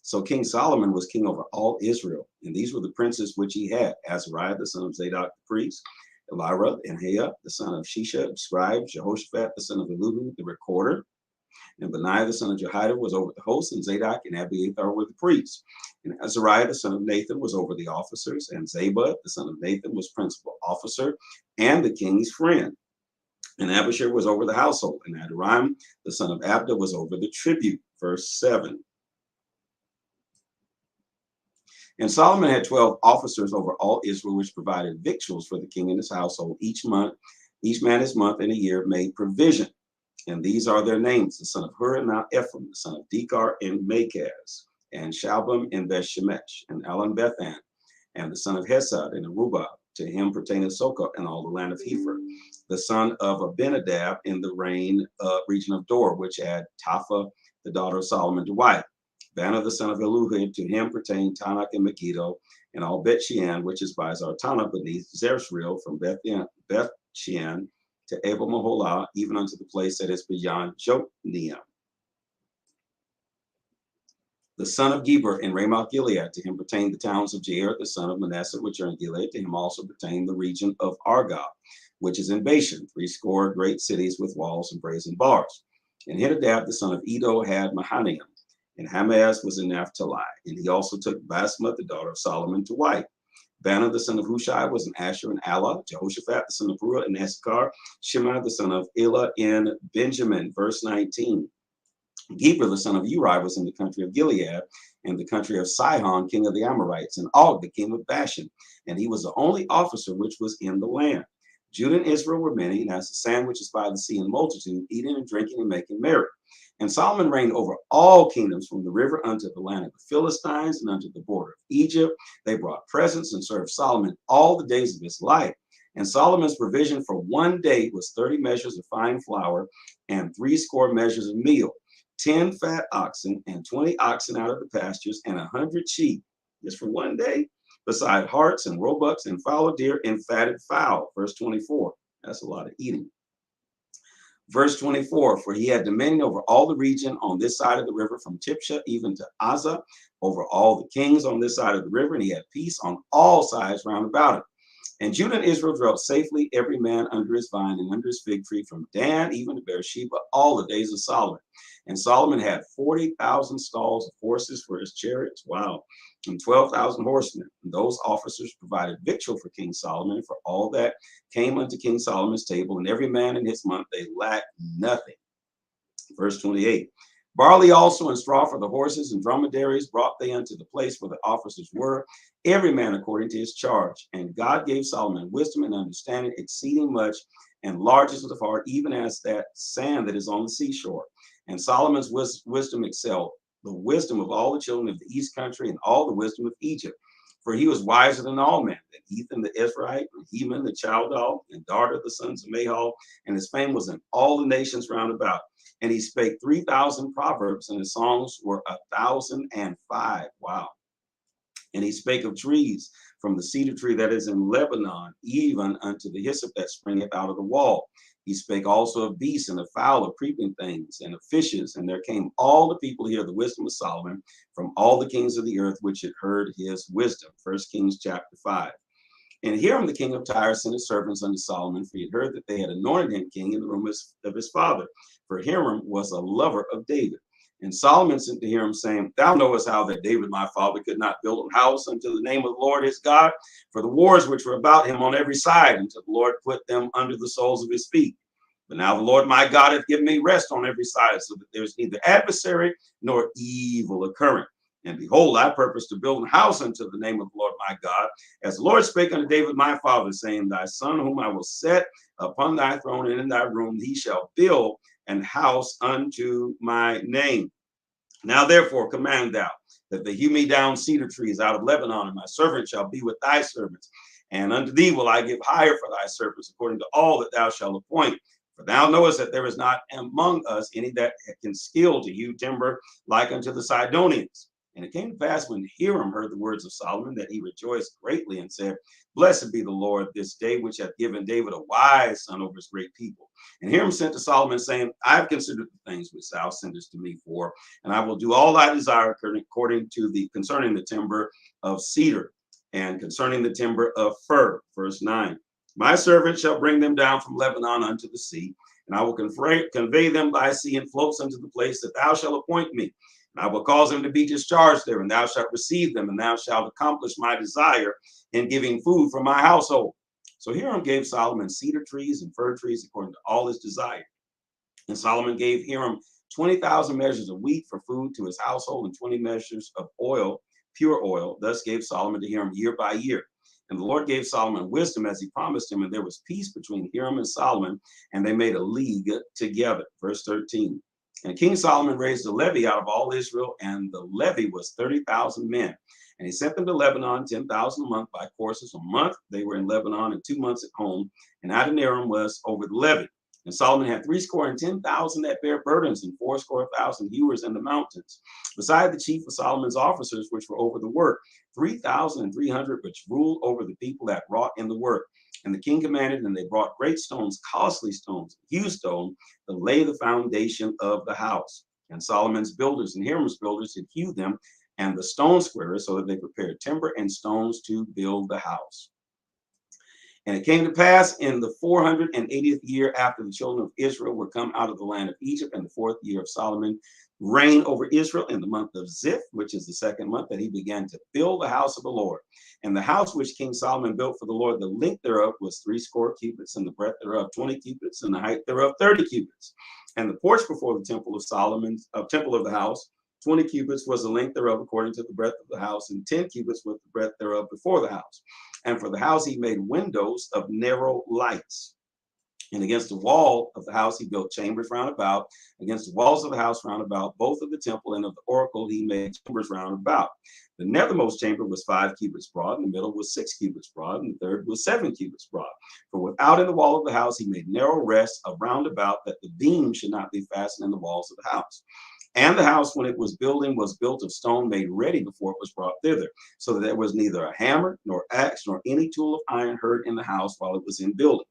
So King Solomon was king over all Israel, and these were the princes which he had: Azariah, the son of Zadok the priest; Elira and Hea, the son of Shisha, the scribe; Jehoshaphat, the son of Elihu, the recorder; and Benaiah, the son of Jehoiada, was over the host; and Zadok and Abiathar were the priests. And Azariah, the son of Nathan, was over the officers; and Zabud, the son of Nathan, was principal officer and the king's friend. And Abishur was over the household; and Adoram, the son of Abda, was over the tribute. Verse 7. And Solomon had 12 officers over all Israel, which provided victuals for the king and his household each month. Each man his month and a year made provision. And these are their names: the son of Hur and Mount Ephraim, the son of Dekar in Makaz, and Shalbam in Beth-Shemesh, and Alan Bethan, and the son of Hesed in Arubah. To him pertaineth Sokoh and all the land of Hepher, the son of Abinadab in the region of Dor, which had Tapha, the daughter of Solomon, to wife. Banner, the son of Eluhid, to him pertained Tanakh and Megiddo, and all Bet-Shean, which is by Zartanah beneath Zerzreel, from Beth-Shean to Abel Maholah, even unto the place that is beyond Jokneam. The son of Geber in Ramoth Gilead, to him pertained the towns of Jair, the son of Manasseh, which are in Gilead. To him also pertained the region of Argob, which is in Bashan, 80 great cities with walls and brazen bars. And Henadab, the son of Edo, had Mahanaim, and Hamaz was in Naphtali. And he also took Basmath, the daughter of Solomon, to wife. Banner, the son of Hushai, was in Asher and Allah. Jehoshaphat, the son of Ruah, in Issachar. Shimei, the son of Elah, in Benjamin. Verse 19. Geber, the son of Uri, was in the country of Gilead, and the country of Sihon, king of the Amorites, and Og, the king of Bashan, and he was the only officer which was in the land. Judah and Israel were many, and as the sand which is by the sea in multitude, eating and drinking and making merry. And Solomon reigned over all kingdoms, from the river unto the land of the Philistines and unto the border of Egypt. They brought presents and served Solomon all the days of his life. And Solomon's provision for one day was 30 measures of fine flour and 80 measures of meal, 10 fat oxen and 20 oxen out of the pastures, and 100 sheep, just for one day, beside harts and roebucks and fallow deer and fatted fowl. Verse 24. That's a lot of eating. Verse 24, for he had dominion over all the region on this side of the river, from Tipsha even to Azza, over all the kings on this side of the river, and he had peace on all sides round about him. And Judah and Israel dwelt safely, every man under his vine and under his fig tree, from Dan even to Beersheba, all the days of Solomon. And Solomon had 40,000 stalls of horses for his chariots, wow, and 12,000 horsemen. And those officers provided victual for King Solomon, for all that came unto King Solomon's table, and every man in his month; they lacked nothing. Verse 28. Barley also and straw for the horses and dromedaries brought they unto the place where the officers were, every man according to his charge. And God gave Solomon wisdom and understanding exceeding much, and largest of heart, even as that sand that is on the seashore. And Solomon's wisdom excelled the wisdom of all the children of the east country, and all the wisdom of Egypt. For he was wiser than all men, than Ethan the Ezrahite, and Heman the Chaldal, and Darda the sons of Mahal, and his fame was in all the nations round about. And he spake 3,000 proverbs, and his songs were 1,005. Wow. And he spake of trees, from the cedar tree that is in Lebanon, even unto the hyssop that springeth out of the wall. He spake also of beasts, and of fowl, of creeping things, and of fishes. And there came all the people to hear the wisdom of Solomon, from all the kings of the earth which had heard his wisdom. 1 Kings chapter 5. And Hiram the king of Tyre sent his servants unto Solomon, for he had heard that they had anointed him king in the room of his father. For Hiram was a lover of David. And Solomon sent to Hiram, saying, Thou knowest how that David my father could not build a house unto the name of the Lord his God, for the wars which were about him on every side, until the Lord put them under the soles of his feet. But now the Lord my God hath given me rest on every side, so that there is neither adversary nor evil occurring. And behold, I purpose to build a house unto the name of the Lord my God, as the Lord spake unto David my father, saying, Thy son whom I will set upon thy throne and in thy room, he shall build an house unto my name. Now therefore command thou that they hew me down cedar trees out of Lebanon, and my servant shall be with thy servants. And unto thee will I give hire for thy servants, according to all that thou shalt appoint. For thou knowest that there is not among us any that can skill to hew timber like unto the Sidonians. And it came to pass when Hiram heard the words of Solomon that he rejoiced greatly and said, Blessed be the Lord this day, which hath given David a wise son over his great people. And Hiram sent to Solomon, saying, I have considered the things which thou sendest to me for, and I will do all thy desire according to the concerning the timber of cedar and concerning the timber of fir. Verse 9. My servant shall bring them down from Lebanon unto the sea, and I will convey them by sea and floats unto the place that thou shalt appoint me. And I will cause them to be discharged there, and thou shalt receive them, and thou shalt accomplish my desire in giving food for my household. So Hiram gave Solomon cedar trees and fir trees according to all his desire. And Solomon gave Hiram 20,000 measures of wheat for food to his household and 20 measures of oil, pure oil. Thus gave Solomon to Hiram year by year. And the Lord gave Solomon wisdom as he promised him, and there was peace between Hiram and Solomon, and they made a league together. Verse 13. And King Solomon raised a levy out of all Israel, and the levy was 30,000 men. And he sent them to Lebanon, 10,000 a month by courses. A month they were in Lebanon, and 2 months at home. And Adoniram was over the levy. And Solomon had 70,000 that bare burdens, and 80,000 hewers in the mountains, beside the chief of Solomon's officers, which were over the work, 3,300 which ruled over the people that wrought in the work. And the king commanded, and they brought great stones, costly stones, hew stone, to lay the foundation of the house. And Solomon's builders and Hiram's builders did hew them, and the stone squarers, so that they prepared timber and stones to build the house. And it came to pass in the 480th year after the children of Israel were come out of the land of Egypt, in the 4th year of Solomon reign over Israel, in the month of Ziph, which is the 2nd month, that he began to build the house of the Lord. And the house which King Solomon built for the Lord, the length thereof was 60 cubits, and the breadth thereof 20 cubits, and the height thereof 30 cubits. And the porch before the temple of Solomon's temple of the house, 20 cubits was the length thereof according to the breadth of the house, and 10 cubits was the breadth thereof before the house. And for the house he made windows of narrow lights. And against the wall of the house he built chambers round about. Against the walls of the house round about, both of the temple and of the oracle, he made chambers round about. The nethermost chamber was 5 cubits broad, and the middle was 6 cubits broad, and the third was 7 cubits broad. For without in the wall of the house he made narrow rests around about, that the beam should not be fastened in the walls of the house. And the house, when it was building, was built of stone made ready before it was brought thither, so that there was neither a hammer, nor axe, nor any tool of iron heard in the house while it was in building.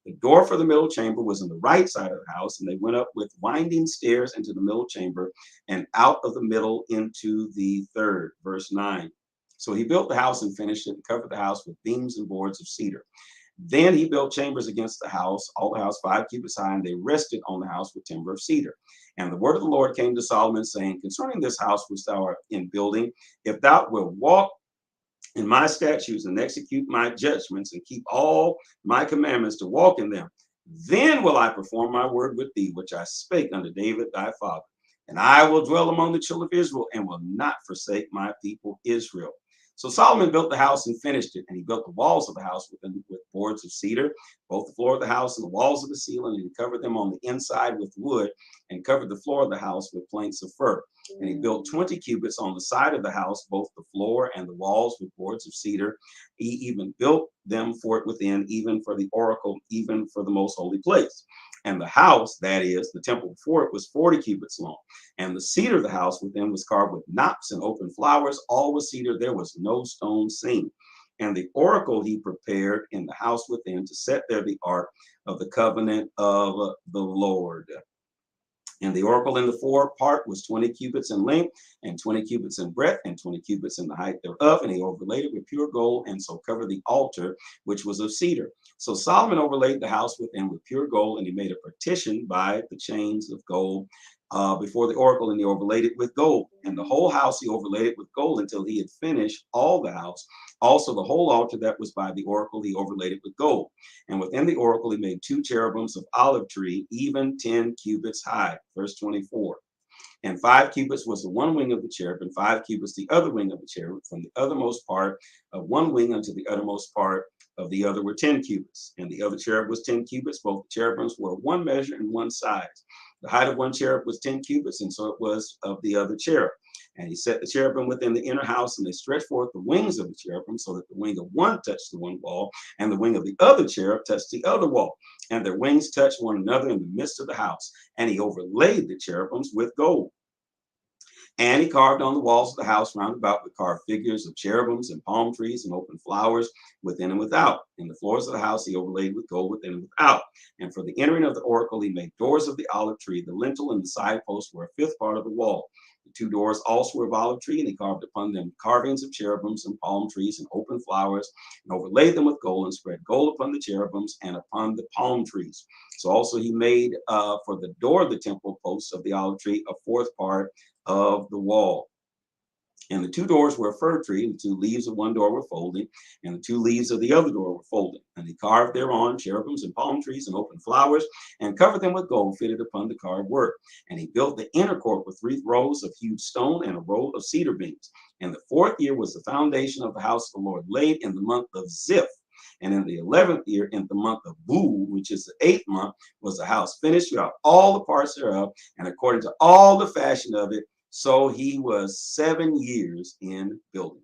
The door for the middle chamber was on the right side of the house, and they went up with winding stairs into the middle chamber, and out of the middle into the third. Verse 9. So he built the house and finished it, and covered the house with beams and boards of cedar. Then he built chambers against the house, all the house 5 cubits high, and they rested on the house with timber of cedar. And the word of the Lord came to Solomon, saying, Concerning this house which thou art in building, if thou wilt walk in my statutes and execute my judgments and keep all my commandments to walk in them, then will I perform my word with thee, which I spake unto David thy father. And I will dwell among the children of Israel, and will not forsake my people Israel. So Solomon built the house and finished it, and he built the walls of the house with boards of cedar, both the floor of the house and the walls of the ceiling, and he covered them on the inside with wood, and covered the floor of the house with planks of fir. And he built 20 cubits on the side of the house, both the floor and the walls with boards of cedar. He even built them for it within, even for the oracle, even for the most holy place. And the house, that is, the temple before it, was 40 cubits long. And the cedar of the house within was carved with knops and open flowers. All was cedar. There was no stone seen. And the oracle he prepared in the house within, to set there the ark of the covenant of the Lord. And the oracle in the fore part was 20 cubits in length, and 20 cubits in breadth, and 20 cubits in the height thereof. And he overlaid it with pure gold, and so covered the altar, which was of cedar. So Solomon overlaid the house within with pure gold, and he made a partition by the chains of gold before the oracle, and he overlaid it with gold. And the whole house he overlaid it with gold until he had finished all the house. Also the whole altar that was by the oracle he overlaid it with gold. And within the oracle he made 2 cherubims of olive tree, even 10 cubits high. Verse 24. And 5 cubits was the one wing of the cherub, and 5 cubits the other wing of the cherub. From the uttermost part of one wing unto the uttermost part of the other were 10 cubits. And the other cherub was 10 cubits. Both the cherubims were one measure and one size. The height of one cherub was 10 cubits, and so it was of the other cherub. And he set the cherubim within the inner house, and they stretched forth the wings of the cherubim, so that the wing of one touched the one wall, and the wing of the other cherub touched the other wall. And their wings touched one another in the midst of the house. And he overlaid the cherubims with gold. And he carved on the walls of the house round about with carved figures of cherubims and palm trees and open flowers within and without. And the floors of the house he overlaid with gold within and without. And for the entering of the oracle he made doors of the olive tree. The lintel and the side posts were a fifth part of the wall. The two doors also were of olive tree, and he carved upon them carvings of cherubims and palm trees and open flowers, and overlaid them with gold, and spread gold upon the cherubims and upon the palm trees. So also he made for the door of the temple posts of the olive tree a fourth part of the wall. And the two doors were a fir tree, and the two leaves of one door were folding, and the two leaves of the other door were folding. And he carved thereon cherubims and palm trees and open flowers, and covered them with gold fitted upon the carved work. And he built the inner court with 3 rows of hewed stone and a row of cedar beams. And the 4th year was the foundation of the house of the Lord laid in the month of Ziph. And in the 11th year, in the month of Bul, which is the 8th month, was the house finished throughout all the parts thereof, and according to all the fashion of it. So he was 7 years in building.